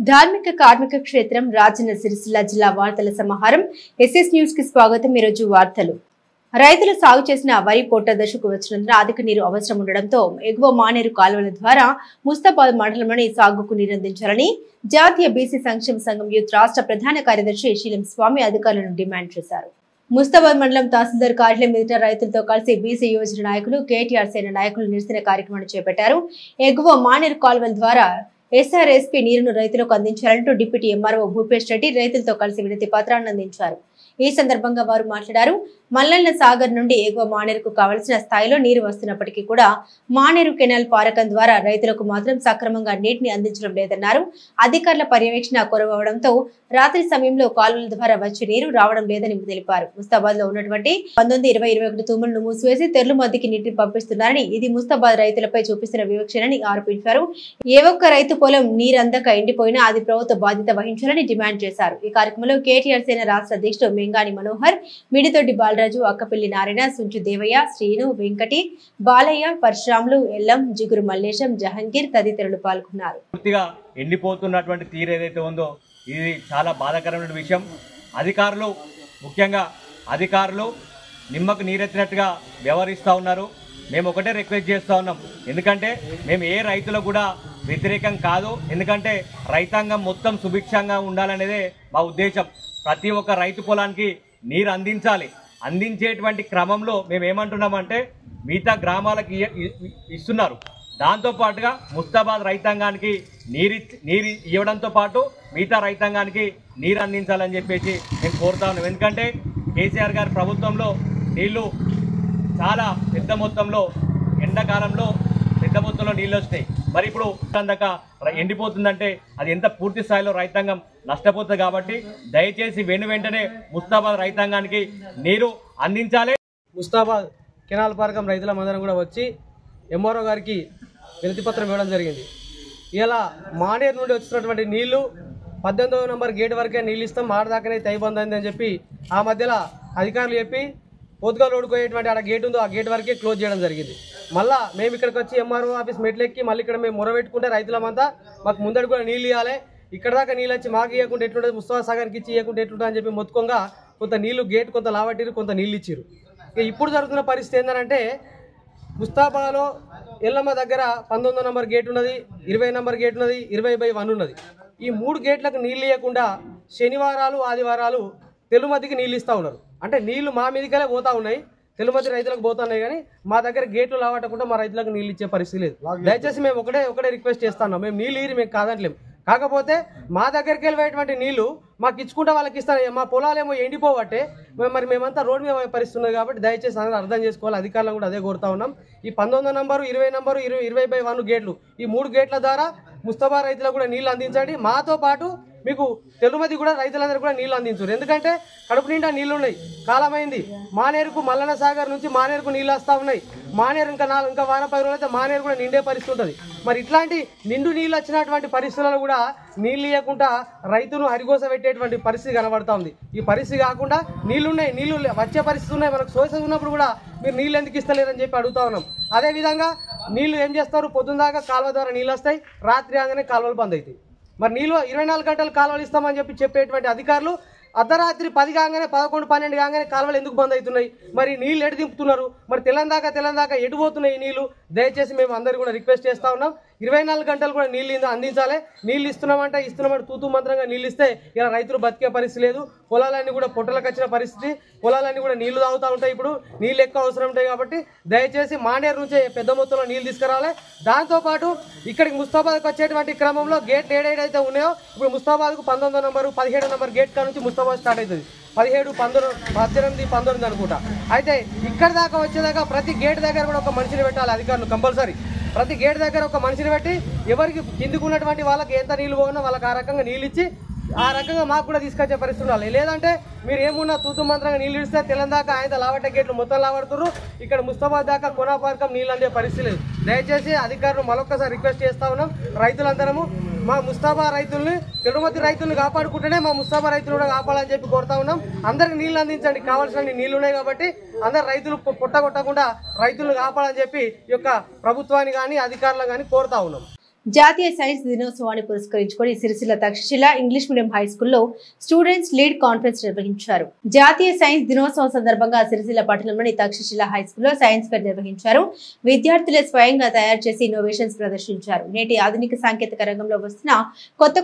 ధార్మిక కార్మిక క్షేత్రం రాజన్న సిరిసిల్ల జిల్లా వార్తల సమాహారం ఎస్ఎస్ న్యూస్ కి స్వాగతం। ఈ రోజు వార్తలు। రైతులు సాగు చేసిన వరి పొట్ట దశకు వచ్చినందున అధిక నీరు అవసరం ఉండడంతో ఎగువ మానేరు కాలువల ద్వారా ముస్తాబాద్ మండలంలోని సాగుకు నీరందించాలని జాతీయ బీసీ సంక్షేమ సంఘం యూత్ రాష్ట్ర ప్రధాన కార్యదర్శి శీలం స్వామి అధికారులను డిమాండ్ చేశారు। ముస్తాబాద్ మండలం తహసీల్దార్ కార్యాలయం ఎదుట రైతులతో కలిసి బీసీ యోజన నాయకులు కేటీఆర్ సేన నాయకులు నిరసన కార్యక్రమాన్ని చేపట్టారు। ఎగువ మానేరు కాలువల ద్వారా ఎస్ఆర్ఎస్పీ నీరును రైతులకు అందించాలంటూ డిప్యూటీ ఎంఆర్ఓ భూపేష్ రెడ్డి రైతులతో కలిసి వినతి పత్రాన్ని అందించారు। ఈ సందర్భంగా వారు మాట్లాడారు। మల్లన్న సాగర్ నుండి ఎగువ మానేరుకు కావలసిన స్థాయిలో నీరు వస్తున్నప్పటికీ కూడా మానేరు కెనాల్ పారకం ద్వారా రైతులకు మాత్రం సక్రమంగా నీటిని అందించడం లేదన్నారు। అధికారుల పర్యవేక్షణ కొరవడంతో రాత్రి సమయంలో కాలువల ద్వారా వచ్చే నీరు రావడం లేదని తెలిపారు। ముస్తాబాద్ లో ఉన్నటువంటి 19, 20, 21 తూములను మూసివేసి తెర్లు మధ్యకి నీటిని పంపిస్తున్నారని, ఇది ముస్తాబాద్ రైతులపై చూపిస్తున్న వివక్షనని ఆరోపించారు। ఏ ఒక్క రైతు పొలం నీరందక ఎండిపోయినా అది ప్రభుత్వ బాధ్యత వహించాలని డిమాండ్ చేశారు। ఈ కార్యక్రమంలో కేటీఆర్ సేన రాష్ట్ర అధ్యక్షుడు మెంగాని మనోహర్, మిడితోటి బాలరాజు, అక్కపల్లి నారాయణ, సుంచు దేవయ్య, శ్రీను, వెంకటి, బాలయ్య, పరశురాములు, ఎల్లం, జిగురు మల్లేశం, జహంగీర్ తదితరులు పాల్గొన్నారు। పూర్తిగా ఎండిపోతున్నటువంటి తీరు ఏదైతే ఉందో ఇది చాలా బాధాకరమైన విషయం। అధికారులు, ముఖ్యంగా అధికారులు నిమ్మకు నీరెత్తినట్టుగా వ్యవహరిస్తూ ఉన్నారు। మేము ఒకటే రిక్వెస్ట్ చేస్తూ ఉన్నాం, ఎందుకంటే మేము ఏ రైతులకు కూడా వ్యతిరేకం కాదు, ఎందుకంటే రైతాంగం మొత్తం సుభిక్షంగా ఉండాలనేదే మా ఉద్దేశం। ప్రతి ఒక్క రైతు పొలానికి నీరు అందించాలి। అందించేటువంటి క్రమంలో మేము ఏమంటున్నామంటే మిగతా గ్రామాలకు ఇస్తున్నారు, దాంతోపాటుగా ముస్తాబాద్ రైతాంగానికి నీరు ఇవ్వడంతో పాటు మిగతా రైతాంగానికి నీరు అందించాలని చెప్పేసి మేము కోరుతా ఉన్నాం। ఎందుకంటే కేసీఆర్ గారి ప్రభుత్వంలో నీళ్లు చాలా పెద్ద మొత్తంలో, ఎండాకాలంలో పెద్ద మొత్తంలో నీళ్ళు వస్తాయి, మరి ఇప్పుడు అందాక ఎండిపోతుందంటే అది ఎంత పూర్తి స్థాయిలో రైతాంగం నష్టపోతుంది। కాబట్టి దయచేసి వెంటనే ముస్తాబాద్ రైతాంగానికి నీరు అందించాలి। ముస్తాబాద్ కెనాల్ పార్కం రైతులందరం కూడా వచ్చి ఎంఆర్ఓ గారికి వినతి పత్రం ఇవ్వడం జరిగింది। ఇలా మానేరు నుండి వచ్చినటువంటి నీళ్లు 18వ నంబర్ గేట్ వరకే నీళ్ళు ఇస్తాం, ఆడదాకానే తైబంద్ అయింది అని చెప్పి ఆ మధ్యలో అధికారులు చెప్పి పొద్దుగా రోడ్డుకోయేటువంటి ఆడ గేట్ ఉందో ఆ గేట్ వరకే క్లోజ్ చేయడం జరిగింది। మళ్ళీ మేము ఇక్కడికి వచ్చి ఎంఆర్ఓ ఆఫీస్ మెట్లెక్కి మళ్ళీ ఇక్కడ మేము మొరబెట్టుకుంటే రైతులమంతా మాకు ముందడు కూడా నీళ్ళు ఇవ్వాలి, ఇక్కడ దాకా నీళ్ళు వచ్చి మాకు ఇవ్వకుండా ఎట్లుంటుంది, ముస్తాబాద్ సాగర్కి ఇచ్చి ఇవ్వకుండా ఎట్లుంటుంది అని చెప్పి మొత్తుకోగా కొంత నీళ్లు గేట్ కొంత లావట్టిరు, కొంత నీళ్ళు ఇచ్చారు। ఇప్పుడు జరుగుతున్న పరిస్థితి ఏంటంటే ముస్తాబాద్లో ఎల్లమ్మ దగ్గర 19వ నంబర్ గేట్ ఉన్నది, 20 నంబర్ గేట్ ఉన్నది, 20/1 ఉన్నది। ఈ 3 గేట్లకు నీళ్ళు ఇవ్వకుండా శనివారాలు ఆదివారాలు తెలుమతికి నీళ్ళు ఇస్తూ ఉన్నారు। అంటే నీళ్లు మా మీదకే పోతా ఉన్నాయి, తెలుమతి రైతులకు పోతున్నాయి, కానీ మా దగ్గర గేట్లు లావట్టకుండా మా రైతులకు నీళ్ళు ఇచ్చే పరిస్థితి లేదు। దయచేసి మేము ఒకటే రిక్వెస్ట్ చేస్తున్నాం, మేము నీళ్ళు ఇరి మేము కాదంటలేము, కాకపోతే మా దగ్గరికి వెళ్ళేటువంటి నీళ్లు మాకు ఇచ్చుకుంటే వాళ్ళకి ఇస్తాను, మా పొలాలేమో ఎండిపోవట్టే, మరి మేమంతా రోడ్డు మీద పరిస్థితున్నది కాబట్టి దయచేసి అందరూ అర్థం చేసుకోవాలి। అధికారులను కూడా అదే కోరుతా ఉన్నాం। ఈ 19వ నంబరు, 20 నంబరు, 20/1 గేట్లు, ఈ 3 గేట్ల ద్వారా ముస్తాబాద్ రైతులకు కూడా నీళ్ళు అందించండి। మాతో పాటు మీకు తెలుమతి కూడా రైతులందరూ కూడా నీళ్ళు అందించారు, ఎందుకంటే కడుపు నిండా నీళ్ళు ఉన్నాయి, కాలమైంది। మానేరుకు మల్లన్న సాగర్ నుంచి మానేరుకు నీళ్ళు వస్తూ ఉన్నాయి, మానేరు ఇంకా వారం 10 రోజులు అయితే మానేరు కూడా నిండే పరిస్థితి ఉంటుంది। మరి ఇట్లాంటి నిండు నీళ్ళు వచ్చినటువంటి పరిస్థితులలో కూడా నీళ్ళు ఇవ్వకుండా రైతును హరిగోస పెట్టేటువంటి పరిస్థితి కనబడతా ఉంది। ఈ పరిస్థితి కాకుండా నీళ్లున్నాయి, నీళ్లు వచ్చే పరిస్థితి ఉన్నాయి, మనకు సోర్సెస్ ఉన్నప్పుడు కూడా మీరు నీళ్ళు ఎందుకు ఇస్తలేరని చెప్పి అడుగుతా ఉన్నాం। అదేవిధంగా నీళ్లు ఏం చేస్తారు, పొద్దున్న దాకా కాలువ ద్వారా నీళ్ళు వస్తాయి, రాత్రి ఆగానే కాలువలు బంద్ అవుతాయి। మరి నీళ్ళు 24 గంటలు కాలువలు ఇస్తామని చెప్పేటువంటి అధికారులు అర్ధరాత్రి 10 కాగానే 11, 12 కాగానే కాలువలు ఎందుకు బంద్ అవుతున్నాయి, మరి నీళ్ళు ఎటు దింపుతున్నారు, మరి తెల్లందాకా ఎటు పోతున్నాయి ఈ నీళ్లు? దయచేసి మేము అందరూ కూడా రిక్వెస్ట్ చేస్తా ఉన్నాం, 24 గంటలు కూడా నీళ్ళు అందించాలి। నీళ్ళు ఇస్తున్నామంటే తూతూ మంత్రంగా నీళ్ళు ఇస్తే ఇలా రైతులు బతికే పరిస్థితి లేదు, పొలాలన్నీ కూడా పొట్టలకు వచ్చిన పరిస్థితి, పొలాలన్నీ కూడా నీళ్లు తాగుతూ ఉంటాయి, ఇప్పుడు నీళ్ళు ఎక్కువ అవసరం ఉంటాయి। కాబట్టి దయచేసి మానేరు నుంచే పెద్ద మొత్తంలో నీళ్ళు తీసుకురావాలి। దాంతోపాటు ఇక్కడికి ముస్తాబాద్కి వచ్చేటువంటి క్రమంలో గేట్లు ఏడైతే ఉన్నాయో, ఇప్పుడు ముస్తాబాద్కు 19వ నంబరు, 17వ నంబర్ గేట్ కాడ నుంచి ముస్తాబాద్ స్టార్ట్ అవుతుంది, 17, 18, 19 అనుకుంటా। అయితే ఇక్కడ దాకా వచ్చేదాకా ప్రతి గేట్ దగ్గర కూడా ఒక మనిషిని పెట్టాలి అధికారులు, కంపల్సరీ ప్రతి గేట్ దగ్గర ఒక మనిషిని పెట్టి ఎవరికి కిందికి ఉన్నటువంటి వాళ్ళకి ఎంత నీళ్ళు పోగినా వాళ్ళకి ఆ రకంగా నీళ్ళు ఇచ్చి ఆ రకంగా మాకు కూడా తీసుకొచ్చే పరిస్థితి ఉండాలి। లేదంటే మీరు ఏమున్నా తూతు మంత్రంగా నీళ్ళు ఇస్తే తెలంగాణ ఆయన లావట్టే గేట్లు మొత్తం లావడుతున్నారు, ఇక్కడ ముస్తాబాద్ దాకా కొనా పార్కం నీళ్ళు అందే పరిస్థితి లేదు। దయచేసి అధికారులు మరొకసారి రిక్వెస్ట్ చేస్తా ఉన్నాం, రైతులందరము మా ముస్తాబాద్ రైతుల్ని, తిరుమతి రైతుల్ని కాపాడుకుంటేనే మా ముస్తాబాద్ రైతులు కూడా కాపాడాలని చెప్పి కోరుతా ఉన్నాం। అందరికి నీళ్ళు అందించండి, కావాల్సిన నీళ్ళు ఉన్నాయి కాబట్టి అందరు రైతులు పుట్టగొట్టకుండా రైతులను కాపాడాలని చెప్పి ఈ యొక్క ప్రభుత్వాన్ని కానీ అధికారులను కానీ కోరుతా ఉన్నాం। జాతీయ సైన్స్ దినోత్సవాన్ని పురస్కరించుకొని Sircilla Takshashila English medium high స్కూల్లో స్టూడెంట్స్ లీడ్ కాన్ఫరెన్స్ నిర్వహించారు. జాతీయ సైన్స్ దినోత్సవం సందర్భంగా సిరిసిల్ల పట్టణంలోని తక్షశిల హై స్కూల్లో సైన్స్ ఫెయిర్ నిర్వహించారు. విద్యార్థులే స్వయంగా తయారు చేసి ఇన్నోవేషన్స్ ప్రదర్శించారు. నేటి ఆధునిక సాంకేతిక రంగంలో వస్తున్న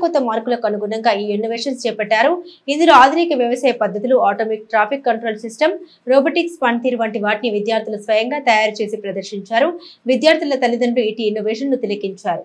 కొత్త మార్పులకు అనుగుణంగా ఈ ఇన్నోవేషన్స్ చేపట్టారు. ఇందులో ఆధునిక వ్యవసాయ పద్ధతులు, automatic traffic control system, robotics, పనితీరు వంటి వాటిని విద్యార్థులు స్వయంగా తయారు చేసి ప్రదర్శించారు. విద్యార్థుల తల్లిదండ్రులు ఇటు ఇన్నోవేషన్ ను తిలకించారు.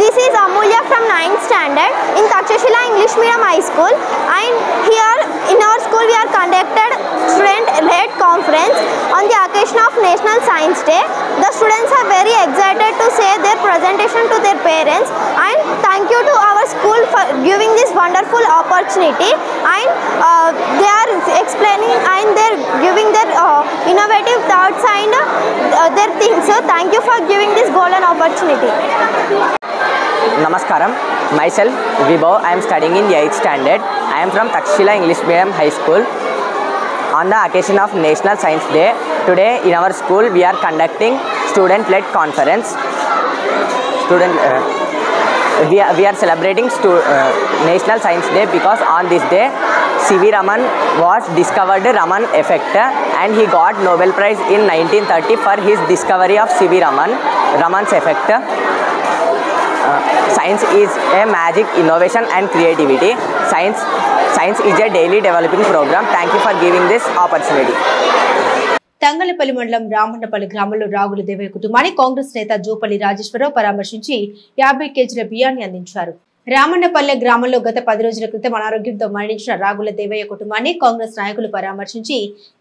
This is Amulya from 9th standard in Takshashila English Medium High School, and here in our school we are conducted student-led conference on the occasion of National Science Day. The students are very excited to say their presentation to their parents, and thank you to our school for giving this wonderful opportunity, and they are explaining and they are giving their innovative thoughts and their things. So thank you for giving this golden opportunity. Namaskaram, myself Vibhav. I am studying in 8th standard. I am from Takshila English Medium High School. On the occasion of National Science Day, today in our school we are conducting student-led conference. We are celebrating National Science Day because on this day C.V. Raman was discovered Raman effect, and he got Nobel Prize in 1930 for his discovery of C.V. Raman's effect. Science is a magic, innovation and creativity. Science is a daily developing program. Thank you for giving this opportunity. Thangallapalli మండలం రామన్నపల్లి గ్రామంలో రాగుల దేవయ్య కుటుంబాన్ని కాంగ్రెస్ నేత జూపల్లి రాజేశ్వరరావు పరామర్శించి 50 కేజీల బియ్యాన్ని అందించారు. రామన్నపల్లె గ్రామంలో గత 10 రోజుల క్రితం అనారోగ్యంతో మరణించిన రాగుల దేవయ్య కుటుంబాన్ని కాంగ్రెస్ నాయకులు పరామర్శించి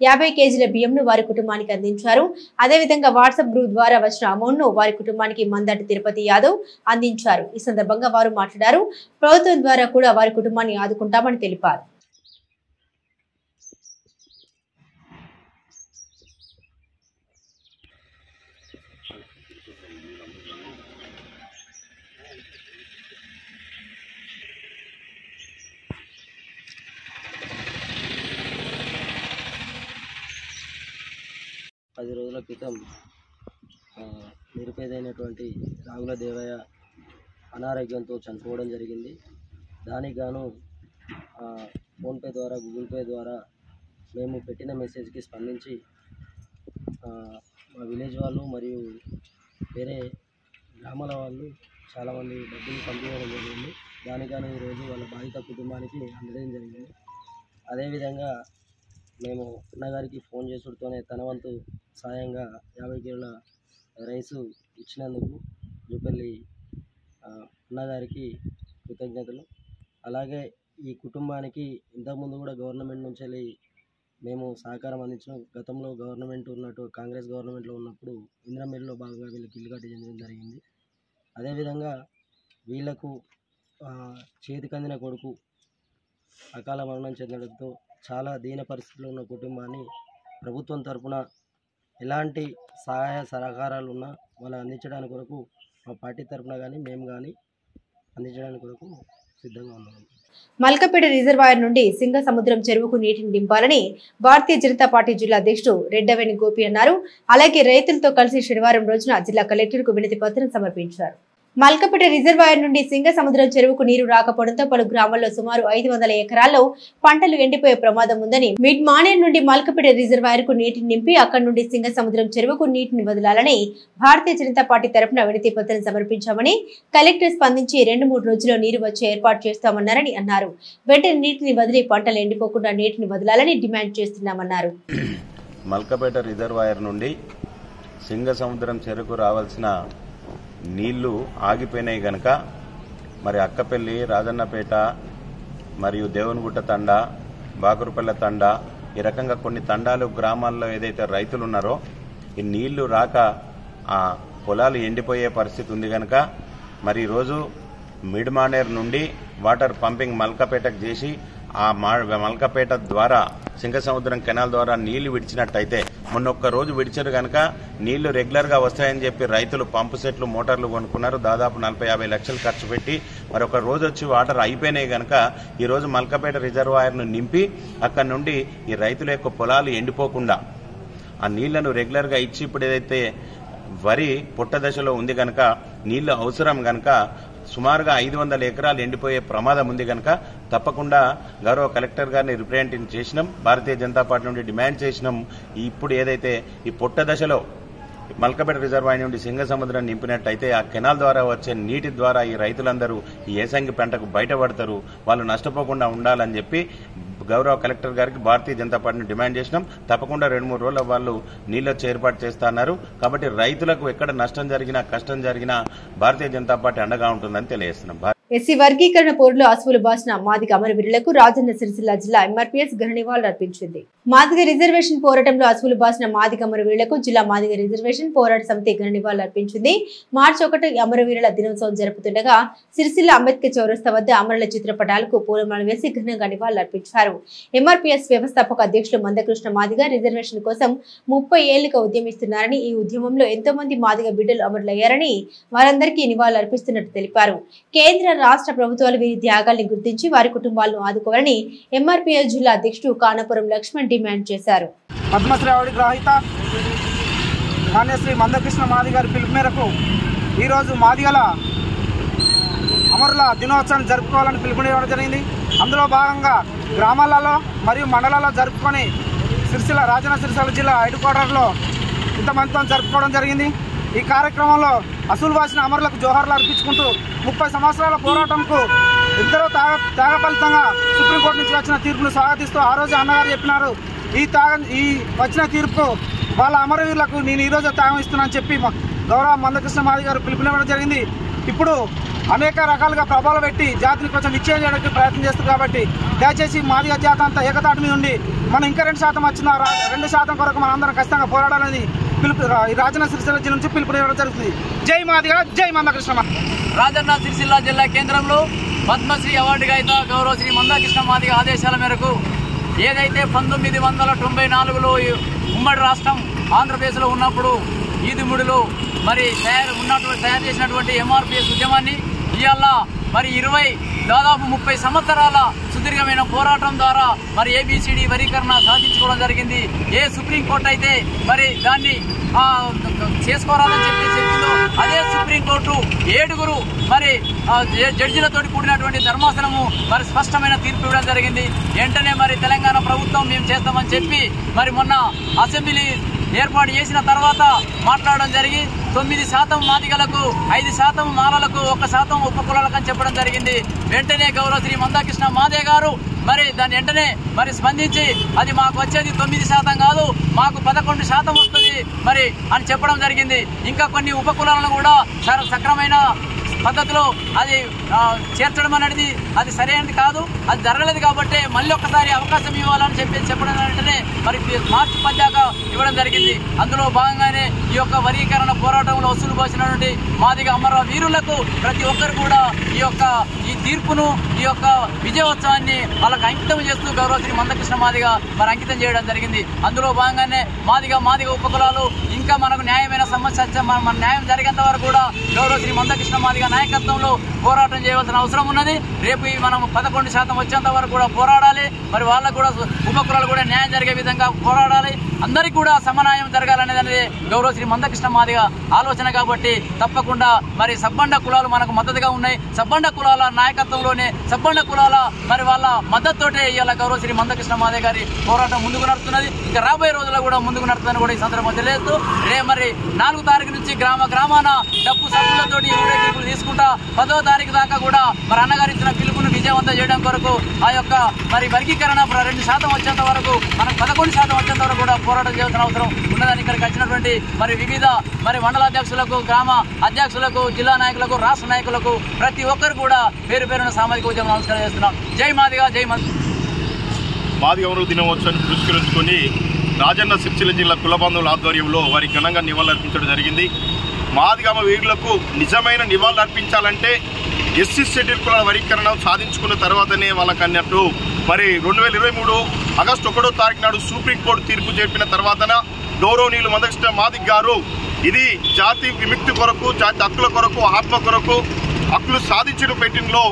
50 కేజీల బియ్యంను వారి కుటుంబానికి అందించారు. అదేవిధంగా వాట్సాప్ గ్రూప్ ద్వారా వచ్చిన అమౌంట్ ను వారి కుటుంబానికి మందటి తిరుపతి యాదవ్ అందించారు. ఈ సందర్భంగా వారు మాట్లాడారు. ప్రభుత్వం ద్వారా కూడా వారి కుటుంబాన్ని ఆదుకుంటామని తెలిపారు. పది రోజుల క్రితం నిరుపేదైనటువంటి రాగుల దేవయ్య అనారోగ్యంతో చనిపోవడం జరిగింది. దానికి గాను ఫోన్పే ద్వారా గూగుల్ పే ద్వారా మేము పెట్టిన మెసేజ్కి స్పందించి మా విలేజ్ వాళ్ళు మరియు వేరే గ్రామాల వాళ్ళు చాలామంది డబ్బులు పంపించడం జరిగింది. దానికని ఈరోజు వాళ్ళ బాధిత కుటుంబానికి అందడం జరిగింది. అదేవిధంగా మేము అన్నగారికి ఫోన్ చేసుడుతోనే తన వంతు సాయంగా 50 కిలోల రైసు ఇచ్చినందుకు జూపల్లి అన్నగారికి కృతజ్ఞతలు. అలాగే ఈ కుటుంబానికి ఇంతకుముందు కూడా గవర్నమెంట్ నుంచి మేము సహకారం అందించిన గతంలో గవర్నమెంట్ ఉన్నట్టు కాంగ్రెస్ గవర్నమెంట్లో ఉన్నప్పుడు ఇందిరామిల్లో భాగంగా వీళ్ళకి ఇల్లు కట్టించడం జరిగింది. అదేవిధంగా వీళ్లకు చేతికి అందిన కొడుకు అకాల మరణం చెందడంతో చాలా దీన పరిస్థితిలో ఉన్న కుటుంబాన్ని ప్రభుత్వం తరఫున ఎలాంటి సహాయ సహకారాలు ఉన్నా వాళ్ళు అందించడానికి కొరకు మా పార్టీ తరఫున కానీ మేము కానీ అందించడానికి కొరకు సిద్ధంగా ఉన్నాము. మల్కపేట రిజర్వాయర్ నుండి సింగసముద్రం చెరువుకు నీటిని నింపాలని భారతీయ జనతా పార్టీ జిల్లా అధ్యక్షుడు రెడ్డవేణి గోపి అన్నారు. అలాగే రైతులతో కలిసి శనివారం రోజున జిల్లా కలెక్టర్కు వినతి పత్రం సమర్పించారు. మల్కపేట రిజర్వాయర్ నుండి సింగసముద్రం చెరువుకు నీరు రాకపోవడంతో పలు గ్రామాల్లో సుమారు 500 ఎకరాల్లో పంటలు ఎండిపోయే ప్రమాదం ఉందని మిడ్ మానేర్ నుండి మల్కపేట రిజర్వాయర్ కు నీటిని నింపి అక్కడి నుండి సింగసముద్రం చెరువుకు నీటిని వదలాలని భారతీయ జనతా పార్టీ తరఫున వినతి పత్రం సమర్పించామని కలెక్టర్ స్పందించి 2-3 రోజుల్లో నీరు వచ్చే ఏర్పాటు చేస్తామన్నారని అన్నారు. వెంటనే నీటిని వదిలి పంటలు ఎండిపోకుండా నీటిని వదలాలని డిమాండ్ చేస్తున్నామన్నారు. మల్కపేట రిజర్వాయర్ నుండి సింగసముద్రం చెరువుకు రావాల్సిన నీళ్లు ఆగిపోయినాయి గనక మరి అక్కపల్లి, రాజన్నపేట మరియు దేవునిగుట్ట తండా, బాకురుపల్లె తండా ఈ రకంగా కొన్ని తండాలు గ్రామాల్లో ఏదైతే రైతులు ఉన్నారో ఈ నీళ్లు రాక ఆ పొలాలు ఎండిపోయే పరిస్థితి ఉంది గనక మరి ఈరోజు మిడ్ మానేర్ నుండి వాటర్ పంపింగ్ మల్కపేటకు చేసి ఆ మల్కపేట ద్వారా సింగసముద్రం కెనాల్ ద్వారా నీళ్లు విడిచినట్టయితే మొన్న ఒక్క రోజు విడిచారు కనుక నీళ్లు రెగ్యులర్గా వస్తాయని చెప్పి రైతులు పంపు సెట్లు మోటార్లు కొనుక్కున్నారు. దాదాపు 40-50 లక్షలు ఖర్చు పెట్టి మరి ఒక రోజు వచ్చి వాటర్ అయిపోయినాయి కనుక ఈరోజు మల్కపేట రిజర్వాయర్ను నింపి అక్కడి నుండి ఈ రైతుల యొక్క పొలాలు ఎండిపోకుండా ఆ నీళ్లను రెగ్యులర్గా ఇచ్చి ఇప్పుడు ఏదైతే వరి పొట్ట దశలో ఉంది కనుక నీళ్లు అవసరం కనుక సుమారుగా 500 ఎకరాలు ఎండిపోయే ప్రమాదం ఉంది కనుక తప్పకుండా గౌరవ కలెక్టర్ గారిని రిప్రజెంట్ చేసినాం. భారతీయ జనతా పార్టీ నుండి డిమాండ్ చేసినాం. ఇప్పుడు ఏదైతే ఈ పొట్ట దశలో మల్కపేట రిజర్వాయర్ నుండి సింగసముద్రం నింపినట్టయితే ఆ కెనాల్ ద్వారా వచ్చే నీటి ద్వారా ఈ రైతులందరూ ఈ ఏసంగి పంటకు బయటపడతారు, వాళ్ళు నష్టపోకుండా ఉండాలని చెప్పి గౌరవ కలెక్టర్ గారికి భారతీయ జనతా పార్టీని డిమాండ్ చేసినాం. తప్పకుండా 2-3 రోజుల వాళ్ళు నీళ్ళొచ్చి ఏర్పాటు చేస్తున్నారు. కాబట్టి రైతులకు ఎక్కడ నష్టం జరిగినా కష్టం జరిగినా భారతీయ జనతా పార్టీ అండగా ఉంటుందని తెలియజేస్తున్నాం. ఎస్సీ వర్గీకరణ పోరులో అసువులు బాసిన మాదిగ అమరవీరులకు రాజన్న సిరిసిల్ల జిల్లా ఎంఆర్పీఎస్ ఘన నివాళులు అర్పించింది. మాదిగ రిజర్వేషన్ పోరాటంలో అసువులు బాసిన మాదిగ అమరవీరులకు జిల్లా మాదిగ రిజర్వేషన్ పోరాట సమితి ఘన నివాళులు అర్పించింది. మార్చి 1 అమరవీరుల దినోత్సవం జరుపుతుండగా సిరిసిల్ల అంబేద్కర్ చౌరస్తా వద్ద అమరుల చిత్రపటాలకు పూలమాలలు వేసి ఘనంగా నివాళులు అర్పించారు. ఎంఆర్పీఎస్ వ్యవస్థాపక అధ్యక్షులు మందకృష్ణ మాదిగ రిజర్వేషన్ కోసం 30 ఏళ్లుగా ఉద్యమిస్తున్నారని, ఈ ఉద్యమంలో ఎంతో మంది మాదిగ బిడ్డలు అమరులయ్యారని వారందరికీ నివాళులు అర్పిస్తున్నట్టు తెలిపారు. కేంద్ర రాష్ట్ర ప్రభుత్వాలు వీరి త్యాగాల్ని గుర్తించి వారి కుటుంబాలను ఆదుకోవాలని ఎంఆర్పీఎస్ జిల్లా అధ్యక్షుడు కానపురం లక్ష్మణ్ డిమాండ్ చేశారు. పద్మశ్రీ అవార్డు గ్రహీత మాన్యశ్రీ మందకృష్ణ మాదిగ గారి పిలుపు మేరకు ఈరోజు మాదిగల అమరుల దినోత్సవాన్ని జరుపుకోవాలని పిలుపునివ్వడం జరిగింది. అందులో భాగంగా గ్రామాలలో మరియు మండలాల్లో జరుపుకొని రాజన్న సిరిసిల్ల జిల్లా హెడ్ క్వార్టర్లో ఇంతమందితో జరుపుకోవడం జరిగింది. ఈ కార్యక్రమంలో అసూలు వాసిన అమరులకు జోహార్లు అర్పించుకుంటూ 30 సంవత్సరాల పోరాటంకు ఎందరో త్యాగ ఫలితంగా సుప్రీంకోర్టు నుంచి వచ్చిన తీర్పును స్వాగతిస్తూ ఆ రోజు అన్నగారు చెప్పినారు, ఈ వచ్చిన తీర్పు వాళ్ళ అమరవీరులకు నేను ఈరోజు త్యాగం ఇస్తున్నానని చెప్పి గౌరవ మందకృష్ణ మాదిగ గారు పిలుపునివ్వడం జరిగింది. ఇప్పుడు అనేక రకాలుగా ప్రభావాలు పెట్టి జాతిని కొంచెం విచ్ఛేదం చేయడానికి ప్రయత్నం చేస్తారు. కాబట్టి దయచేసి మాదిగ జాతి అంతా ఏకతాటి మీద ఉండి మనం ఇంకా 2% వచ్చిన 2% కొరకు మనం అందరం ఖచ్చితంగా పోరాడాలని పిలుపు రాజన్న సిరిసిల్ల జిల్లా నుంచి పిలుపునివ్వడం జరుగుతుంది. జై మాదిగ, జై మందకృష్ణ. రాజన్న సిరిసిల్ల జిల్లా కేంద్రంలో పద్మశ్రీ అవార్డు గ్రహీత గౌరవ శ్రీ మందకృష్ణ మాదిగ ఆదేశాల మేరకు ఏదైతే 1994లో ఉమ్మడి రాష్ట్రం ఆంధ్రప్రదేశ్లో ఉన్నప్పుడు ఈదుముడిలో మరి తయారు చేసినటువంటి ఎంఆర్పీఎస్ ఉద్యమాన్ని ఇవాళ మరి దాదాపు 30 సంవత్సరాల సుదీర్ఘమైన పోరాటం ద్వారా మరి ఏబిసిడి వర్గీకరణ సాధించుకోవడం జరిగింది. ఏ సుప్రీంకోర్టు అయితే మరి దాన్ని చేసుకోవాలని చెప్పిందో అదే సుప్రీంకోర్టు 7 మరి జడ్జిలతో కూడినటువంటి ధర్మాసనము మరి స్పష్టమైన తీర్పు ఇవ్వడం జరిగింది. వెంటనే మరి తెలంగాణ ప్రభుత్వం మేము చేస్తామని చెప్పి మరి మొన్న అసెంబ్లీ ఏర్పాటు చేసిన తర్వాత మాట్లాడడం జరిగి 9% మాదిగలకు, 5% మాలలకు, 1% ఉపకులాలకు అని చెప్పడం జరిగింది. వెంటనే గౌరవ శ్రీ మందాకృష్ణ మాదిగ గారు మరి దాన్ని వెంటనే మరి స్పందించి అది మాకు వచ్చేది 9% కాదు, మాకు 11% వస్తుంది మరి అని చెప్పడం జరిగింది. ఇంకా కొన్ని ఉపకులాలను కూడా సక్రమైన పద్ధతిలో అది చేర్చడం అనేది అది సరైనది కాదు, అది జరగలేదు. కాబట్టి మళ్ళీ ఒక్కసారి అవకాశం ఇవ్వాలని చెప్పడం వెంటనే మరి మార్చి 10 ఇవ్వడం జరిగింది. అందులో భాగంగానే ఈ యొక్క వర్గీకరణ పోరాటంలో వసూలు పోసినటువంటి మాదిగ అమర వీరులకు ప్రతి ఒక్కరు కూడా ఈ తీర్పును, ఈ యొక్క విజయోత్సవాన్ని వాళ్ళకి అంకితం చేస్తూ గౌరవ శ్రీ మందకృష్ణ మాదిగ మరి అంకితం చేయడం జరిగింది. అందులో భాగంగానే మాదిగ ఉపకులాలు ఇంకా మనకు న్యాయమైన సమస్య మన న్యాయం జరిగేంత వరకు కూడా గౌరవ శ్రీ మందకృష్ణ మాదిగ నాయకత్వంలో పోరాటం చేయవలసిన అవసరం ఉన్నది. రేపు మనం 11% వచ్చేంత వరకు కూడా పోరాడాలి. మరి వాళ్ళకు కూడా ఉపకులాలు కూడా న్యాయం జరిగే విధంగా పోరాడాలి. అందరికీ కూడా సమన్యాయం జరగాలనేది గౌరవ శ్రీ మందకృష్ణ మాదిగ ఆలోచన. కాబట్టి తప్పకుండా మరి సబ్బండ కులాలు మనకు మద్దతుగా ఉన్నాయి. సబ్బండ కులాల నాయకత్వంలోనే సబ్బండ కులాల మరి వాళ్ళ మద్దతుతోటే ఇవాళ గౌరవ శ్రీ మందకృష్ణ మాదిగ గారి పోరాటం ముందుకు నడుస్తున్నది. ఇక రాబోయే రోజుల్లో కూడా ముందుకు నడుతుందని కూడా ఈ సందర్భంగా తెలియజేస్తూ మరి 4 తారీఖు నుంచి గ్రామాన డప్పు సభ్యులతోటి ఊరేగింపులు తీసుకుంటా 10వ తారీఖు దాకా కూడా మరి అన్నగారు ఇచ్చిన పిలుపును విజయవంతం చేయడం కొరకు ఆ యొక్క మరి వర్గీకరణ 2% వచ్చేంత వరకు మనకు 11% వచ్చేంత వరకు కూడా పోరాటం చేయాల్సిన అవసరం ఉన్నదని ఇక్కడికి వచ్చినటువంటి మరి వివిధ మరి మండల అధ్యక్షులకు, గ్రామ అధ్యక్షులకు, జిల్లా నాయకులకు, రాష్ట్ర నాయకులకు ప్రతి ఒక్కరు కూడా పేరున సామాజిక ఉద్యమం నమస్కారం చేస్తున్నాం. జై మాదిగ, జై మాదిగ అమర దినోత్సవాన్ని పురస్కరించుకొని రాజన్న సిరిసిల్ల జిల్లా కులబంధువుల ఆధ్వర్యంలో వారికి ఘనంగా నివాళులర్పించడం జరిగింది. మాదిగమ వీరులకు నిజమైన నివాళులు అర్పించాలంటే ఎస్సీ షెడ్యూల్ కులాల వర్గీకరణ సాధించుకున్న తర్వాతనే వాళ్ళకి అన్నట్టు మరి 2023 ఆగస్టు 1వ తారీఖు నాడు సుప్రీంకోర్టు తీర్పు చెప్పిన తర్వాతన గౌరవనీయులు మందకృష్ణ మాదిగ గారు ఇది జాతి విముక్తి కొరకు, జాతి హక్కుల కొరకు, ఆత్మ కొరకు హక్కులు సాధించిన పెట్టినలో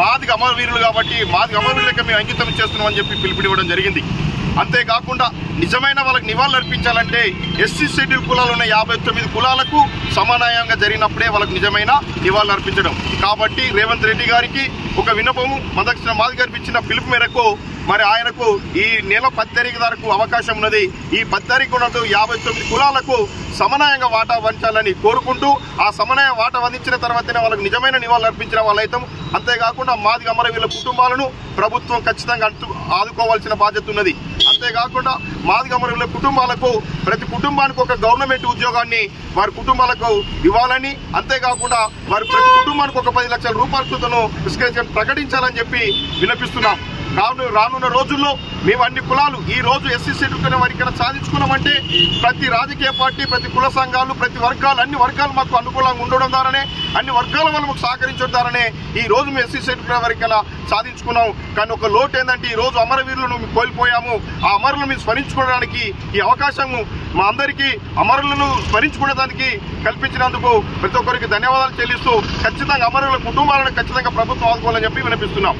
మాదిగ అమరవీరులు కాబట్టి మాదిగ అమరవీరులకి మేము అంకితం చేస్తున్నామని చెప్పి పిలుపునివ్వడం జరిగింది. అంతేకాకుండా నిజమైన వాళ్ళకి నివాళులు అర్పించాలంటే ఎస్సీ షెడ్యూల్ కులాలు ఉన్న 59 కులాలకు సమానంగా జరిగినప్పుడే వాళ్ళకి నిజమైన నివాళులు అర్పించడం. కాబట్టి రేవంత్ రెడ్డి గారికి ఒక విన్నపము, మందకృష్ణ మాదిగ గారికి ఇచ్చిన పిలుపు మేరకు మరి ఆయనకు ఈ నెల 10 తారీఖు వరకు అవకాశం ఉన్నది. ఈ 10 తారీఖు ఉన్నట్టు 59 కులాలకు సమన్వయంగా వాటా వంచాలని కోరుకుంటూ ఆ సమన్వయ వాటా వందించిన తర్వాతనే వాళ్ళకి నిజమైన నివాళులు అర్పించిన వాళ్ళైతాం. అంతేకాకుండా మాదిగ అమరవీరుల కుటుంబాలను ప్రభుత్వం ఖచ్చితంగా ఆదుకోవాల్సిన బాధ్యత ఉన్నది. అంతేకాకుండా మాదిగ అమరవీరుల కుటుంబాలకు ప్రతి కుటుంబానికి ఒక గవర్నమెంట్ ఉద్యోగాన్ని వారి కుటుంబాలకు ఇవ్వాలని, అంతేకాకుండా వారి ప్రతి కుటుంబానికి ఒక 10 లక్షల రూపాయల చొప్పున ప్రకటించాలని చెప్పి విన్నపిస్తున్నాం. రానున్న రోజుల్లో మేము అన్ని కులాలు ఈ రోజు ఎస్సీ షెడ్యూల్ వర్గీకరణ సాధించుకున్నామంటే ప్రతి రాజకీయ పార్టీ, ప్రతి కుల సంఘాలు, ప్రతి వర్గాలు, అన్ని వర్గాలు మాకు అనుకూలంగా ఉండడం ద్వారానే, అన్ని వర్గాల వాళ్ళు మాకు సహకరించడం ద్వారానే ఈ రోజు మేము ఎస్సీ షెడ్యూల్ వర్గీకరణ సాధించుకున్నాం. కానీ ఒక లోటు ఏంటంటే ఈ రోజు అమరవీరులను మేము కోల్పోయాము. ఆ అమరులను మేము స్మరించుకోవడానికి ఈ అవకాశం మా అందరికీ అమరులను స్మరించుకునేదానికి కల్పించినందుకు ప్రతి ఒక్కరికి ధన్యవాదాలు చెల్లిస్తూ ఖచ్చితంగా అమరుల కుటుంబాలను ఖచ్చితంగా ప్రభుత్వం ఆదుకోవాలని చెప్పి వినిపిస్తున్నాం.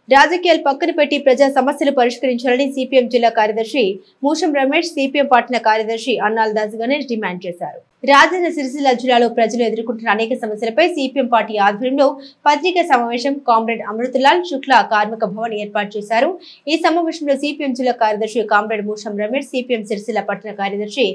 రాజకీయాలు పక్కన పెట్టి ప్రజా సమస్యలు పరిష్కరించాలని సిపిఎం జిల్లా కార్యదర్శి మూషం రమేష్, సిపిఎం పట్టణ కార్యదర్శి అన్నాల్ దాస్ గణేష్ డిమాండ్ చేశారు. రాజన్న సిరిసిల్ల జిల్లాలో ప్రజలు ఎదుర్కొంటున్న అనేక సమస్యలపై సిపిఎం పార్టీ ఆధ్వర్యంలో పత్రికా సమావేశం కామ్రేడ్ అమృతలాల్ శుక్లా కార్మిక భవన్ ఏర్పాటు చేశారు. ఈ సమావేశంలో సిపిఎం జిల్లా కార్యదర్శి కామ్రేడ్ మూషం రమేష్, సిపిఎం సిరిసిల్ల పట్టణ కార్యదర్శి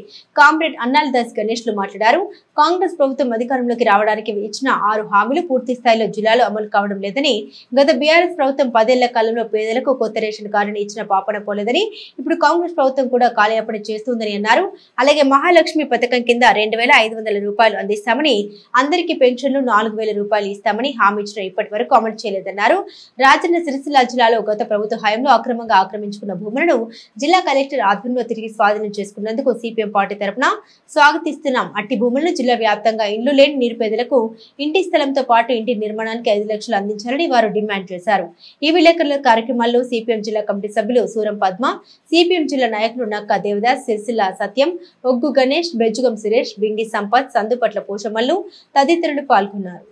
కామ్రేడ్ అన్నాల్ దాస్ గణేష్ లు మాట్లాడారు. కాంగ్రెస్ ప్రభుత్వం అధికారంలోకి రావడానికి ఇచ్చిన 6 హామీలు పూర్తి స్థాయిలో జిల్లాలో అమలు కావడం లేదని, గత బీఆర్ఎస్ ప్రభుత్వం 10 ఏళ్ల కాలంలో పేదలకు కొత్త రేషన్ కార్డును ఇచ్చిన పాపన పోలేదని, ఇప్పుడు కాంగ్రెస్ ప్రభుత్వం కూడా కాలయాపన చేస్తుందని అన్నారు. అలాగే మహాలక్ష్మి పథకం కింద 2,500 రూపాయలు అందిస్తామని, అందరికీ పెన్షన్లు 4,000 రూపాయలు ఇస్తామని హామీ ఇచ్చిన ఇప్పటి వరకు అమలు చేయలేదన్నారు. రాజన్న సిరిసిల్ల జిల్లాలో గత ప్రభుత్వ హయాంలో అక్రమంగా ఆక్రమించుకున్న భూములను జిల్లా కలెక్టర్ ఆధ్వర్యంలో తిరిగి స్వాధీనం చేసుకున్నందుకు సిపిఎం పార్టీ తరఫున స్వాగతిస్తున్నాం. అట్టి భూములను జిల్లా వ్యాప్తంగా ఇండ్లు లేని నిరుపేదలకు ఇంటి స్థలంతో పాటు ఇంటి నిర్మాణానికి 5 లక్షలు అందించాలని వారు డిమాండ్ చేశారు. ఈ విలేకరుల కార్యక్రమాల్లో సిపిఎం జిల్లా కమిటీ సభ్యులు సూరం పద్మ, సిపిఎం జిల్లా నాయకులు నక్కా దేవదాస్, సిరిసిల్ల సత్యం, ఒగ్గు గణేష్, బెజ్జుగం సురేష్, బింగి సంపత్, సందుపట్ల పోషమల్లు తదితరులు పాల్గొన్నారు.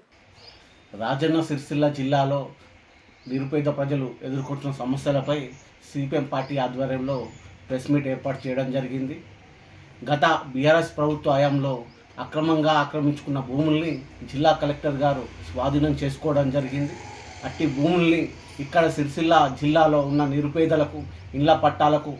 రాజన్న సిరిసిల్ల జిల్లాలో నిరుపేద ప్రజలు ఎదుర్కొంటున్న సమస్యలపై సిపిఎం పార్టీ ఆధ్వర్యంలో ప్రెస్ మీట్ ఏర్పాటు చేయడం జరిగింది. గత బీఆర్ఎస్ ప్రభుత్వ హయాంలో అక్రమంగా ఆక్రమించుకున్న భూముల్ని జిల్లా కలెక్టర్ గారు స్వాధీనం చేసుకోవడం జరిగింది. అట్టి భూముల్ని ఇక్కడ సిరిసిల్ల జిల్లాలో ఉన్న నిరుపేదలకు ఇళ్ల పట్టాలకు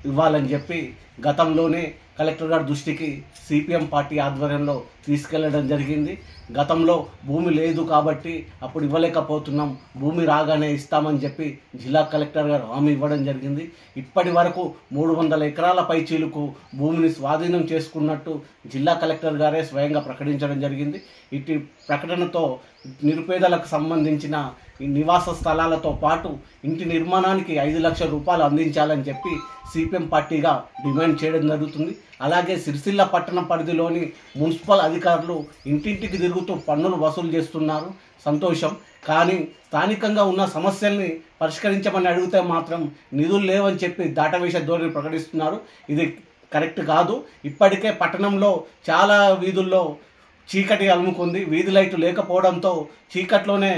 ఇవ్వాలని చెప్పి గతంలోనే కలెక్టర్ గారి దృష్టికి సిపిఎం పార్టీ ఆధ్వర్యంలో తీసుకెళ్లడం జరిగింది. గతంలో భూమి లేదు కాబట్టి అప్పుడు ఇవ్వలేకపోతున్నాం, భూమి రాగానే ఇస్తామని చెప్పి జిల్లా కలెక్టర్ గారు హామీ ఇవ్వడం జరిగింది. ఇప్పటి వరకు 300 ఎకరాల పైచీలకు భూమిని స్వాధీనం చేసుకున్నట్టు జిల్లా కలెక్టర్ గారే స్వయంగా ప్రకటించడం జరిగింది. ఇటు ప్రకటనతో నిరుపేదలకు సంబంధించిన ఈ నివాస స్థలాలతో పాటు ఇంటి నిర్మాణానికి 5 లక్షల రూపాయలు అందించాలని చెప్పి సిపిఎం పార్టీగా డిమాండ్ చేయడం జరుగుతుంది. అలాగే సిరిసిల్ల పట్టణ పరిధిలోని మున్సిపల్ అధికారులు ఇంటింటికి తిరుగుతూ పన్నులు వసూలు చేస్తున్నారు, సంతోషం. కానీ స్థానికంగా ఉన్న సమస్యల్ని పరిష్కరించమని అడిగితే మాత్రం నిధులు లేవని చెప్పి దాటవేష ధోరణి ప్రకటిస్తున్నారు. ఇది కరెక్ట్ కాదు. ఇప్పటికే పట్టణంలో చాలా వీధుల్లో చీకటి అలుముకుంది. వీధి లైట్లు లేకపోవడంతో చీకట్లోనే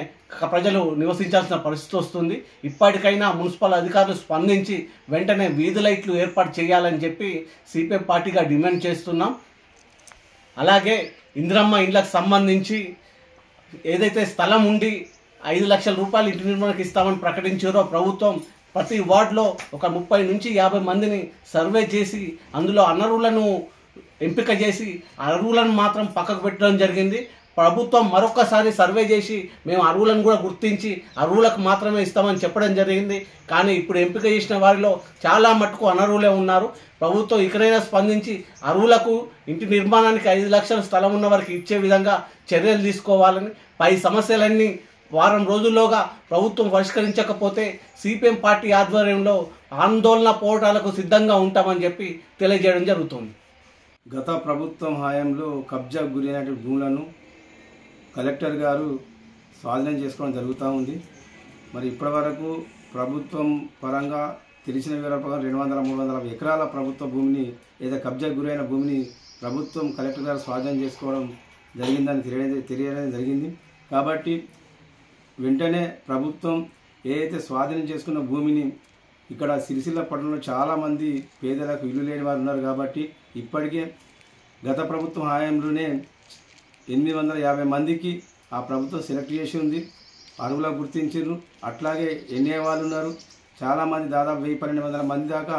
ప్రజలు నివసించాల్సిన పరిస్థితి వస్తుంది. ఇప్పటికైనా మున్సిపల్ అధికారులు స్పందించి వెంటనే వీధి లైట్లు ఏర్పాటు చేయాలని చెప్పి సిపిఎం పార్టీగా డిమాండ్ చేస్తున్నాం. అలాగే ఇందిరమ్మ ఇండ్లకు సంబంధించి ఏదైతే స్థలం ఉండి 5 లక్షల రూపాయలు ఇంటి నిర్మాణానికి ఇస్తామని ప్రకటించారో ప్రభుత్వం ప్రతి వార్డులో ఒక 30 నుంచి 50 మందిని సర్వే చేసి అందులో అనర్హులను ఎంపిక చేసి అర్హులను మాత్రం పక్కకు పెట్టడం జరిగింది. ప్రభుత్వం మరొకసారి సర్వే చేసి మేము అర్హులను కూడా గుర్తించి అర్హులకు మాత్రమే ఇస్తామని చెప్పడం జరిగింది. కానీ ఇప్పుడు ఎంపిక చేసిన వారిలో చాలా మటుకు అనర్హులే ఉన్నారు. ప్రభుత్వం ఇకనైనా స్పందించి అర్హులకు ఇంటి నిర్మాణానికి 5 లక్షల స్థలం ఉన్న వారికి ఇచ్చే విధంగా చర్యలు తీసుకోవాలని, పై సమస్యలన్నీ వారం రోజుల్లోగా ప్రభుత్వం పరిష్కరించకపోతే సిపిఎం పార్టీ ఆధ్వర్యంలో ఆందోళన పోరాటాలకు సిద్ధంగా ఉంటామని చెప్పి తెలియజేయడం జరుగుతుంది. గత ప్రభుత్వం హయాంలో కబ్జా గురైన భూములను కలెక్టర్ గారు స్వాధీనం చేసుకోవడం జరుగుతూ ఉంది. మరి ఇప్పటివరకు ప్రభుత్వం పరంగా తెలిసిన వివరాల ప్రకారం 200-300 ఎకరాల ప్రభుత్వ భూమిని లేదా కబ్జా గురైన భూమిని ప్రభుత్వం కలెక్టర్ గారు స్వాధీనం చేసుకోవడం జరిగిందని తెలియడం జరిగింది. కాబట్టి వెంటనే ప్రభుత్వం ఏదైతే స్వాధీనం చేసుకున్న భూమిని ఇక్కడ సిరిసిల్ల పట్టణంలో చాలామంది పేదలకు ఇల్లు లేని వారు ఉన్నారు. కాబట్టి ఇప్పటికే గత ప్రభుత్వం హయాంలోనే 850 మందికి ఆ ప్రభుత్వం సెలెక్ట్ చేసి ఉంది, అర్హులకు గుర్తించారు. అట్లాగే ఎన్ఏ వాళ్ళు ఉన్నారు, చాలామంది దాదాపు 1000-1200 మంది దాకా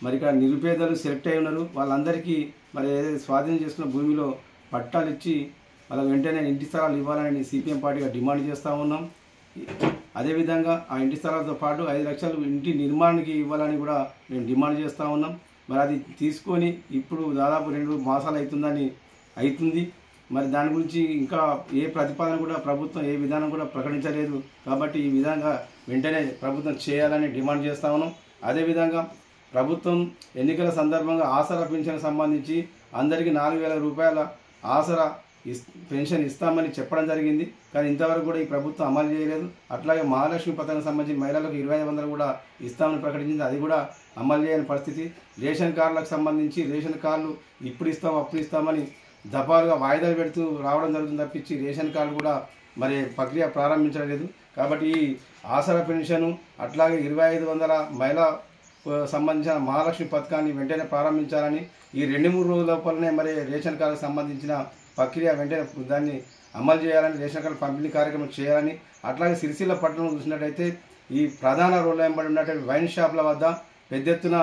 మరి ఇక్కడ నిరుపేదలు సెలెక్ట్ అయి ఉన్నారు. వాళ్ళందరికీ మరి ఏదైతే స్వాధీనం చేసుకున్న భూమిలో పట్టాలు ఇచ్చి వాళ్ళకి వెంటనే ఇంటి స్థలాలు ఇవ్వాలని సిపిఎం పార్టీగా డిమాండ్ చేస్తూ ఉన్నాం. అదేవిధంగా ఆ ఇంటి స్థలాలతో పాటు 5 లక్షలు ఇంటి నిర్మాణానికి ఇవ్వాలని కూడా మేము డిమాండ్ చేస్తూ ఉన్నాం. మరి అది తీసుకొని ఇప్పుడు దాదాపు 2 మాసాలు అవుతుంది. మరి దాని గురించి ఇంకా ఏ ప్రతిపాదన కూడా ప్రభుత్వం ఏ విధానం కూడా ప్రకటించలేదు. కాబట్టి ఈ విధంగా వెంటనే ప్రభుత్వం చేయాలని డిమాండ్ చేస్తూ ఉన్నాం. అదేవిధంగా ప్రభుత్వం ఎన్నికల సందర్భంగా ఆసరా పెన్షన్ సంబంధించి అందరికీ 4,000 రూపాయల ఆసరా పెన్షన్ ఇస్తామని చెప్పడం జరిగింది. కానీ ఇంతవరకు కూడా ఈ ప్రభుత్వం అమలు చేయలేదు. అట్లాగే మహాలక్ష్మి పథకానికి సంబంధించి మహిళలకు 2500 కూడా ఇస్తామని ప్రకటించింది, అది కూడా అమలు చేయని పరిస్థితి. రేషన్ కార్డులకు సంబంధించి రేషన్ కార్డులు ఇప్పుడు ఇస్తాం అప్పుడు ఇస్తామని దఫాలుగా వాయిదాలు పెడుతూ రావడం జరుగుతుంది తప్పించి రేషన్ కార్డు కూడా మరి ప్రక్రియ ప్రారంభించలేదు. కాబట్టి ఈ ఆసరా పెన్షన్ అట్లాగే 2500 మహిళా సంబంధించిన మహాలక్ష్మి పథకాన్ని వెంటనే ప్రారంభించాలని, ఈ 2-3 రోజుల లోపలనే మరి రేషన్ కార్డుకు సంబంధించిన ప్రక్రియ వెంటనే దాన్ని అమలు చేయాలని, రేషన్ కార్డు పంపిణీ కార్యక్రమం చేయాలని. అట్లాగే సిరిసిల్ల పట్టణంలో చూసినట్టయితే ఈ ప్రధాన రోడ్ల వెంబడి ఉన్నటువంటి వైన్ షాపుల వద్ద పెద్ద ఎత్తున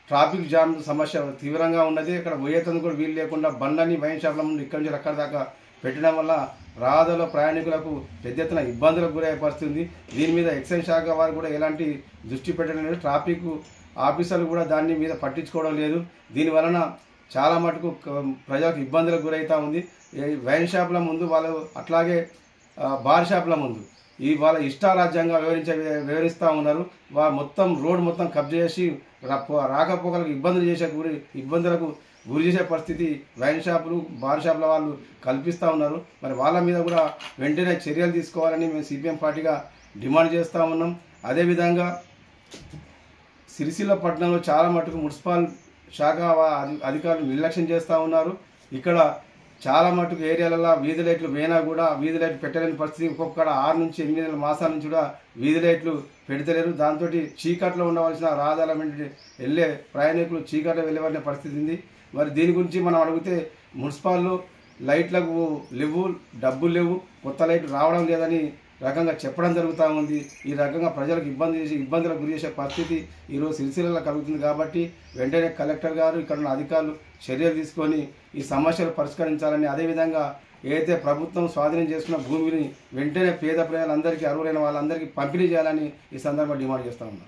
ట్రాఫిక్ జామ్ సమస్య తీవ్రంగా ఉన్నది. ఇక్కడ పోయేతందుకు కూడా వీలు లేకుండా బండ్లని వైన్ షాపుల ముందు ఇక్కడి నుంచి అక్కడి దాకా పెట్టడం వల్ల రహదారిలో ప్రయాణికులకు పెద్ద ఎత్తున ఇబ్బందులకు గురయ్యే పరిస్థితి. దీని మీద ఎక్సైజ్ శాఖ వారు కూడా ఎలాంటి దృష్టి పెట్టడం లేదు, ట్రాఫిక్ ఆఫీసర్లు కూడా దాని మీద పట్టించుకోవడం లేదు. దీనివలన చాలా మటుకు ప్రజలకు ఇబ్బందులకు గురవుతూ ఉంది. వైన్ షాపుల ముందు వాళ్ళు అట్లాగే బార్ షాపుల ముందు వాళ్ళ ఇష్టారాజ్యంగా వివరిస్తూ ఉన్నారు. మొత్తం రోడ్ మొత్తం కబ్జా చేసి రాకపోకలకు ఇబ్బందులకు గురి చేసే పరిస్థితి వైన్ షాపులు బార్ షాపుల వాళ్ళు కల్పిస్తూ ఉన్నారు. మరి వాళ్ళ మీద కూడా వెంటనే చర్యలు తీసుకోవాలని మేము సిపిఎం పార్టీగా డిమాండ్ చేస్తూ ఉన్నాం. అదేవిధంగా సిరిసిల్ల పట్టణంలో చాలా మటుకు మున్సిపల్ శాఖ అధికారులు నిర్లక్ష్యం చేస్తూ ఉన్నారు. ఇక్కడ చాలా మటుకు ఏరియాలలో వీధి లైట్లు పోయినా కూడా వీధి లైట్లు పెట్టలేని పరిస్థితి. ఒక్కొక్కడ 6 నుంచి 8 మాసాల నుంచి కూడా వీధి లైట్లు పెడతలేరు. దాంతో చీకట్లో ఉండవలసిన రహదారుల వెంట వెళ్ళే ప్రయాణికులు చీకట్లో వెళ్ళవలసిన పరిస్థితి ఉంది. మరి దీని గురించి మనం అడిగితే మున్సిపాల్లో లైట్లకు లేవు, డబ్బులు లేవు, కొత్త లైట్లు రావడం లేదని రకంగా చెప్పడం జరుగుతూ ఉంది. ఈ రకంగా ప్రజలకు ఇబ్బందులకు గురి చేసే పరిస్థితి ఈరోజు సిరిసిల్లలో కలుగుతుంది. కాబట్టి వెంటనే కలెక్టర్ గారు ఇక్కడ ఉన్న అధికారులు చర్యలు తీసుకొని ఈ సమస్యలు పరిష్కరించాలని, అదేవిధంగా ఏదైతే ప్రభుత్వం స్వాధీనం చేసుకున్న భూమిని వెంటనే పేద ప్రజలందరికీ అర్హులైన వాళ్ళందరికీ పంపిణీ చేయాలని ఈ సందర్భంగా డిమాండ్ చేస్తూ ఉన్నాం.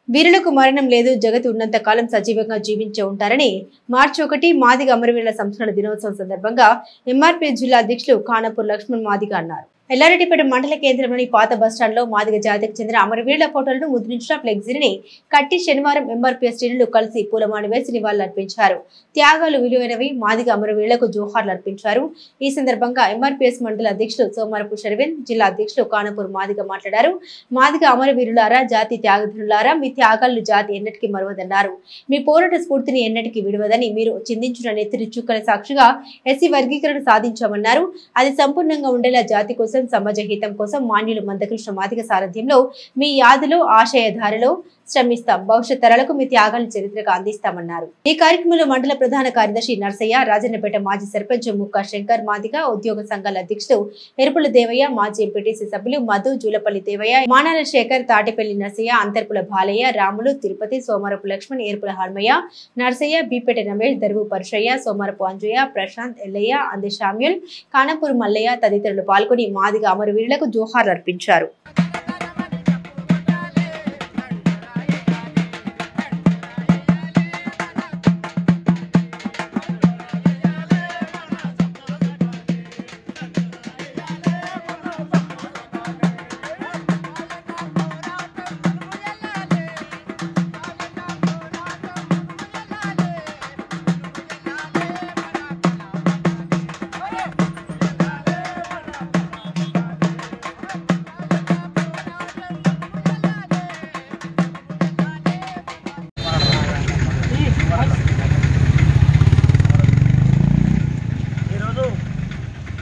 వీరులకు మరణం లేదు, జగతి ఉన్నంత కాలం సజీవంగా జీవించే ఉంటారని మార్చి 1 మాదిగ అమరవీరుల సంస్మరణ దినోత్సవం సందర్భంగా ఎంఆర్పీ జిల్లా అధ్యక్షులు ఖానాపూర్ లక్ష్మణ్ మాదిగ అన్నారు. ఎల్లారెడ్డిపేట మండల కేంద్రంలోని పాత బస్టాండ్లో మాదిగ జాతికి చెందిన అమరవీరుల ఫోటోలను ముద్రించిన ఫ్లెక్సీని కట్టి శనివారం ఎంఆర్పీఎస్ శ్రేణులు కలిసి పూలమాల వేసి నివాళులర్పించారు. త్యాగాలు విలువైనవి, మాదిగ అమరవీరులకు జోహార్లు అర్పించారు. ఈ సందర్భంగా ఎంఆర్పీఎస్ మండల అధ్యక్షులు సోమారపు షర్విన్, జిల్లా అధ్యక్షులు ఖానాపూర్ మాదిగ మాట్లాడారు. మాదిగ అమరవీరులారా, జాతి త్యాగధనులారా, మీ త్యాగాలను జాతి ఎన్నటికీ మరవదన్నారు. మీ పోరాట స్ఫూర్తిని ఎన్నటికీ విడవదని, మీరు చిందించిన నెత్తిరి చుక్కల సాక్షిగా ఎస్సీ వర్గీకరణ సాధించామన్నారు. అది సంపూర్ణంగా ఉండేలా జాతి కోసం, సమాజ హితం కోసం మాన్యులు మందకృష్ణ మాదిగ సారథ్యంలో మీ యాదిలో ఆశయధారలో శ్రమిస్తాం. భవిష్యత్ తరాలకు మీ త్యాగాలను చరిత్రగా అందిస్తామన్నారు. ఈ కార్యక్రమంలో మండల ప్రధాన కార్యదర్శి నర్సయ్య, రాజన్నపేట మాజీ సర్పంచ్ ముక్కా శంకర్ మాదిగ, ఉద్యోగ సంఘాల అధ్యక్షుడు ఎరుపుల దేవయ్య, మాజీ ఎంపీటీసీ సభ్యులు మధు, జూలపల్లి దేవయ్య, మానాల శేఖర్, తాటిపల్లి నర్సయ్య, అంతర్పుల బాలయ్య, రాములు, తిరుపతి, సోమారపు లక్ష్మణ్, ఎరుపుల హర్మయ్య, నర్సయ్య, బీపేట రమేష్, దరువు పరుషయ్య, సోమారపు అంజయ్య, ప్రశాంత్, ఎల్లయ్య, అంది శామ్యుల్, ఖానాపూర్ మల్లయ్య తదితరులు పాల్గొని మాదిగ అమరవీరులకు జోహార్లు అర్పించారు.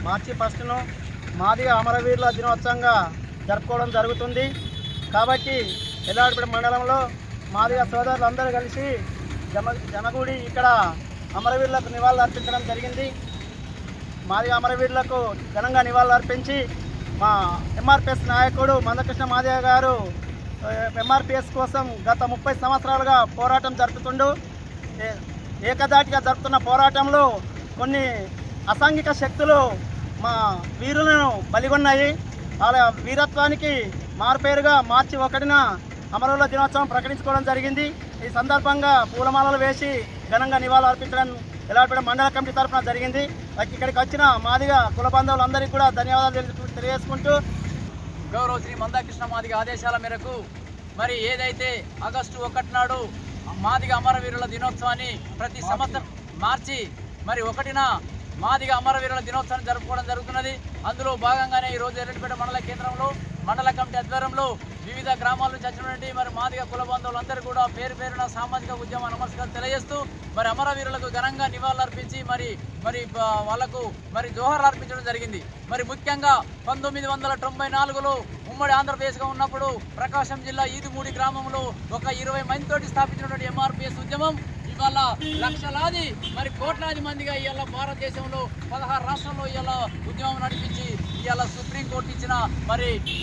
మార్చి 1ను మాదిగ అమరవీరుల దినోత్సవంగా జరుపుకోవడం జరుగుతుంది. కాబట్టి ఎల్లారెడ్డిపేట మండలంలో మాదిగ సోదరులందరూ కలిసి జనగూడి ఇక్కడ అమరవీరులకు నివాళులు అర్పించడం జరిగింది. మాదిగ అమరవీరులకు ఘనంగా నివాళులు అర్పించి మా ఎంఆర్పిఎస్ నాయకుడు మందకృష్ణ మాదిగ గారు ఎంఆర్పిఎస్ కోసం గత 30 సంవత్సరాలుగా పోరాటం జరుపుతుండు. ఏకదాటిగా జరుపుతున్న పోరాటంలో కొన్ని అసాంఘిక శక్తులు మా వీరులను బలిగొన్నాయి. వాళ్ళ వీరత్వానికి మారుపేరుగా మార్చి 1న అమరవీరుల దినోత్సవం ప్రకటించుకోవడం జరిగింది. ఈ సందర్భంగా పూలమాలలు వేసి ఘనంగా నివాళులు అర్పించడం ఎల్లారెడ్డిపేట మండల కమిటీ తరఫున జరిగింది. ఇక్కడికి వచ్చిన మాదిగ కుల బాంధవులందరికీ కూడా ధన్యవాదాలు తెలియజేసుకుంటూ, గౌరవ శ్రీ మందాకృష్ణ మాదిగ ఆదేశాల మేరకు మరి ఏదైతే ఆగస్టు 1 నాడు మాదిగ అమరవీరుల దినోత్సవాన్ని ప్రతి సంవత్సరం మార్చి 1న మాదిగ అమరవీరుల దినోత్సవాన్ని జరుపుకోవడం జరుగుతున్నది. అందులో భాగంగానే ఈరోజు ఎల్లారెడ్డిపేట మండల కేంద్రంలో మండల కమిటీ ఆధ్వర్యంలో వివిధ గ్రామాల నుంచి వచ్చినటువంటి మాదిగ కుల బంధువులందరూ కూడా పేరు పేరున సామాజిక ఉద్యమ నమస్కారం తెలియజేస్తూ అమరవీరులకు ఘనంగా నివాళులు అర్పించి వాళ్లకు జోహార్లు అర్పించడం జరిగింది. ముఖ్యంగా 1994లో ఉమ్మడి ఆంధ్రప్రదేశ్గా ఉన్నప్పుడు ప్రకాశం జిల్లా ఈదుమూడి గ్రామంలో ఒక 20 మందితోటి స్థాపించినటువంటి ఎంఆర్పిఎస్ ఉద్యమం ఇవాళ లక్షలాది కోట్లాది మందిగా ఇవాళ భారతదేశంలో 16 రాష్ట్రాల్లో ఇవాళ ఉద్యమం నడిపించి ఇవాళ సుప్రీంకోర్టు ఇచ్చిన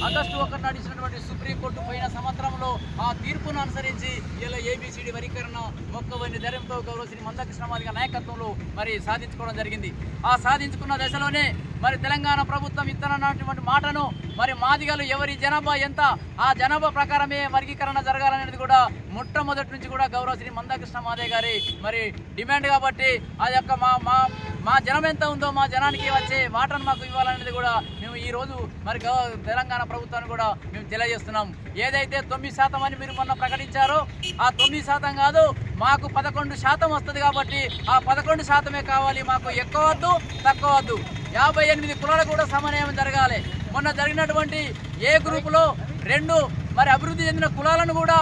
ఆగస్టు 1 నాడు ఇచ్చినటువంటి సుప్రీంకోర్టు పోయిన సంవత్సరంలో ఆ తీర్పును అనుసరించి ఇలా ఏబిసిడి వర్గీకరణ మొక్కవని ధైర్యంతో గౌరవ శ్రీ మందకృష్ణ మాదిగ నాయకత్వంలో సాధించుకోవడం జరిగింది. ఆ సాధించుకున్న దశలోనే తెలంగాణ ప్రభుత్వం ఇస్తున్నటువంటి మాటను మాదిగలు ఎవరి జనాభా ఎంత ఆ జనాభా ప్రకారమే వర్గీకరణ జరగాలనేది కూడా మొట్టమొదటి నుంచి కూడా గౌరవ శ్రీ మందకృష్ణ మాదిగ గారి డిమాండ్. కాబట్టి ఆ యొక్క మా జనం ఎంత ఉందో మా జనానికి వచ్చే వాటను మాకు ఇవ్వాలనేది కూడా మేము ఈ రోజు తెలంగాణ ప్రభుత్వాన్ని కూడా మేము తెలియజేస్తున్నాం. ఏదైతే 9% అని మీరు మొన్న ప్రకటించారో ఆ 9% కాదు, మాకు 11% వస్తుంది. కాబట్టి ఆ 11%ఏ కావాలి, మాకు ఎక్కువ వద్దు తక్కువ వద్దు. 58 కులాలు కూడా సమన్వయం జరగాలి. మొన్న జరిగినటువంటి ఏ గ్రూపులో 2 అభివృద్ధి చెందిన కులాలను కూడా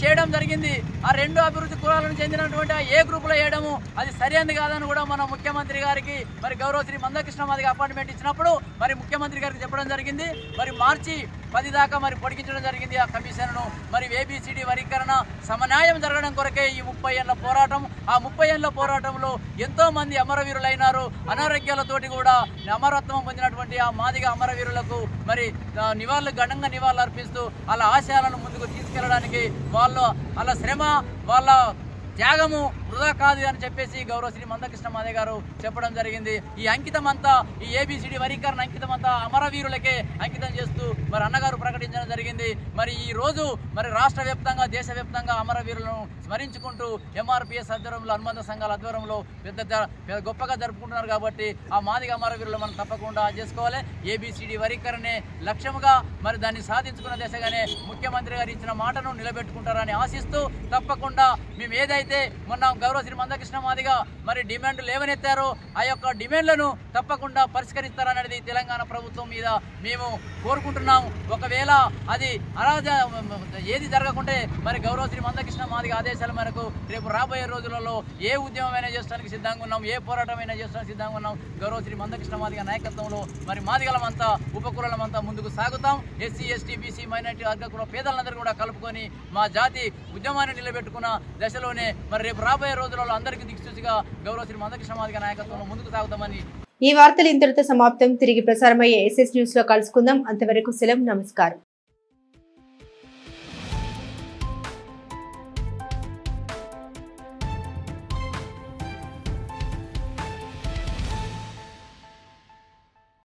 చేయడం జరిగింది. ఆ 2 అభివృద్ధి కులాలను చెందినటువంటి ఏ గ్రూపులో వేయడము అది సరైనది కాదని కూడా మన ముఖ్యమంత్రి గారికి మరి గౌరవ శ్రీ మందకృష్ణ మాదిగ అపాయింట్మెంట్ ఇచ్చినప్పుడు మరి ముఖ్యమంత్రి గారికి చెప్పడం జరిగింది. మరి మార్చి 10 దాకా మరి పొడిగించడం జరిగింది ఆ కమిషన్ను. మరి ఏబిసిడి వర్గీకరణ సమన్యాయం జరగడం కొరకే ఈ 30 ఏళ్ల పోరాటం. ఆ 30 ఏళ్ల పోరాటంలో ఎంతో మంది అమరవీరులైనారు. అనారోగ్యాలతోటి కూడా అమరత్వం పొందినటువంటి ఆ మాదిగ అమరవీరులకు మరి ఘనంగా నివాళులు అర్పిస్తూ వాళ్ళ ఆశయాలను ముందుకు తీసుకెళ్లడానికి వాళ్ళ శ్రమ వాళ్ళ త్యాగము వృధా కాదు అని చెప్పేసి గౌరవ శ్రీ మందకృష్ణ మాదిగ గారు చెప్పడం జరిగింది. ఈ అంకితం అంతా ఈ ఏబిసిడి వర్గీకరణ అంకితం అంతా అమరవీరులకే అంకితం చేస్తూ మరి అన్నగారు ప్రకటించడం జరిగింది. మరి ఈ రోజు మరి రాష్ట్ర వ్యాప్తంగా దేశవ్యాప్తంగా అమరవీరులను స్మరించుకుంటూ ఎంఆర్పిఎస్ ఆధ్వర్యంలో అనుబంధ సంఘాల ఆధ్వర్యంలో పెద్ద గొప్పగా జరుపుకుంటున్నారు. కాబట్టి ఆ మాదిగ అమరవీరులు మనం తప్పకుండా చేసుకోవాలి. ఏబిసిడి వర్గీకరణే లక్ష్యముగా మరి దాన్ని సాధించుకున్న దశగానే ముఖ్యమంత్రి గారు ఇచ్చిన మాటను నిలబెట్టుకుంటారని ఆశిస్తూ తప్పకుండా మేము ఏదైతే మొన్న గౌరవ శ్రీ మందకృష్ణ మాదిగ మరి డిమాండ్లు లేవనెత్తారో ఆ యొక్క డిమాండ్లను తప్పకుండా పరిష్కరిస్తారనేది తెలంగాణ ప్రభుత్వం మీద మేము కోరుకుంటున్నాం. ఒకవేళ అది ఏది జరగకుంటే మరి గౌరవ శ్రీ మందకృష్ణ మాదిగ ఆదేశాల మేరకు రేపు రాబోయే రోజులలో ఏ ఉద్యమమైనా చేయడానికి సిద్ధంగా ఉన్నాం, ఏ పోరాటమైనా చేయడానికి సిద్ధంగా ఉన్నాం. గౌరవ శ్రీ మందకృష్ణ మాదిగ నాయకత్వంలో మరి మాదిగలమంతా ఉపకులమంతా ముందుకు సాగుతాం. ఎస్సీ ఎస్టీ బీసీ మైనారిటీ వర్గకుల పేదలందరూ కూడా కలుపుకొని మా జాతి ఉద్యమాన్ని నిలబెట్టుకున్న దశలోనే మరి రేపు రాబోయే రోజులలో అందరికీ దిక్సూచిగా గౌరవ శ్రీ మందకృష్ణ మాదిగ నాయకత్వంలో ముందుకు సాగుతామని. ఈ వార్తలు ఇంతటితో సమాప్తం. తిరిగి ప్రసారమయ్యే SS న్యూస్ లో కలుసుకుందాం. అంతవరకు సెలవు. నమస్కారం.